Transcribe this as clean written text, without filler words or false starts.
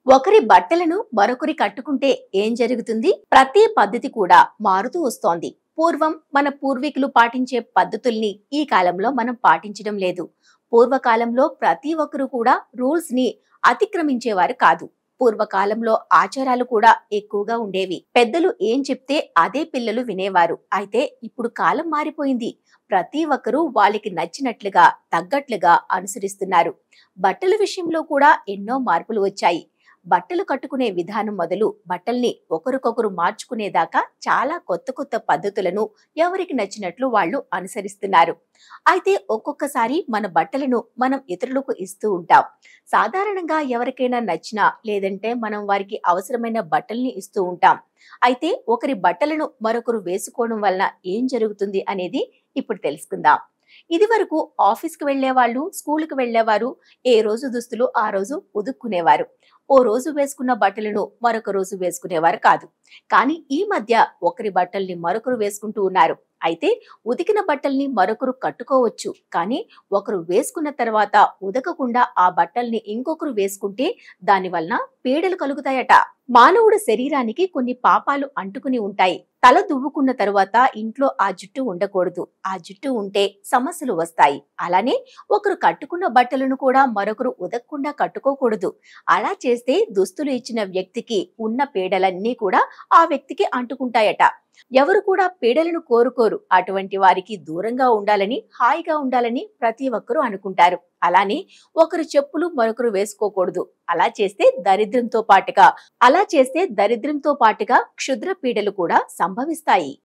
ఒకరి బట్టలను మరొకరి కట్టుకుంటే ఏం జరుగుతుంది? ప్రతి పద్ధతి కూడా మారుతూ వస్తోంది. పూర్వం మన పూర్వీకులు పాటించే పద్ధతుల్ని ఈ కాలంలో మనం పాటించడం లేదు. పూర్వకాలంలో ప్రతి ఒక్కరు కూడా రూల్స్ ని అతిక్రమించేవారు కాదు. పూర్వకాలంలో ఆచారాలు కూడా ఎక్కువగా ఉండేవి. పెద్దలు ఏం చెప్తే అదే పిల్లలు వినేవారు. అయితే ఇప్పుడు కాలం మారిపోయింది. ప్రతి ఒక్కరూ వాళ్ళకి నచ్చినట్లుగా తగ్గట్లుగా అనుసరిస్తున్నారు. బట్టల విషయంలో కూడా ఎన్నో మార్పులు వచ్చాయి. బట్టలు కట్టుకునే విధానం మొదలు బట్టల్ని ఒకరికొకరు మార్చుకునేదాకా చాలా కొత్త కొత్త పద్ధతులను ఎవరికి నచ్చినట్లు వాళ్ళు అనుసరిస్తున్నారు. అయితే ఒక్కొక్కసారి మన బట్టలను మనం ఇతరులకు ఇస్తూ ఉంటాం. సాధారణంగా ఎవరికైనా నచ్చినా లేదంటే మనం వారికి అవసరమైన బట్టల్ని ఇస్తూ ఉంటాం. అయితే ఒకరి బట్టలను మరొకరు వేసుకోవడం వలన ఏం జరుగుతుంది అనేది ఇప్పుడు తెలుసుకుందాం. ఇది వరకు ఆఫీస్కి వెళ్లేవాళ్ళు, స్కూల్కి వెళ్లేవారు, ఏ రోజు దుస్తులు ఆ రోజు ఉదుక్కునేవారు. ఓ రోజు వేసుకున్న బట్టలను మరొక రోజు వేసుకునేవారు కాదు. కానీ ఈ మధ్య ఒకరి బట్టల్ని మరొకరు వేసుకుంటూ ఉన్నారు. అయితే ఉతికిన బట్టల్ని మరొకరు కట్టుకోవచ్చు. కానీ ఒకరు వేసుకున్న తర్వాత ఉదకకుండా ఆ బట్టల్ని ఇంకొకరు వేసుకుంటే దాని వలన పీడలు కలుగుతాయట. మానవుడి శరీరానికి కొన్ని పాపాలు అంటుకుని ఉంటాయి. తల దువ్వుకున్న తరువాత ఇంట్లో ఆ జుట్టు ఉండకూడదు. ఆ జుట్టు ఉంటే సమస్యలు వస్తాయి. అలానే ఒకరు కట్టుకున్న బట్టలను కూడా మరొకరు ఉదక్కుండా కట్టుకోకూడదు. అలా చేస్తే దుస్తులు ఇచ్చిన వ్యక్తికి ఉన్న పీడలన్నీ కూడా ఆ వ్యక్తికి అంటుకుంటాయట. ఎవరు కూడా పీడలను కోరుకోరు. అటువంటి వారికి దూరంగా ఉండాలని, హాయిగా ఉండాలని ప్రతి ఒక్కరూ అనుకుంటారు. అలానే ఒకరు చెప్పులు మరొకరు వేసుకోకూడదు. అలా చేస్తే దరిద్రంతో పాటుగా క్షుద్ర పీడలు కూడా సంభవిస్తాయి.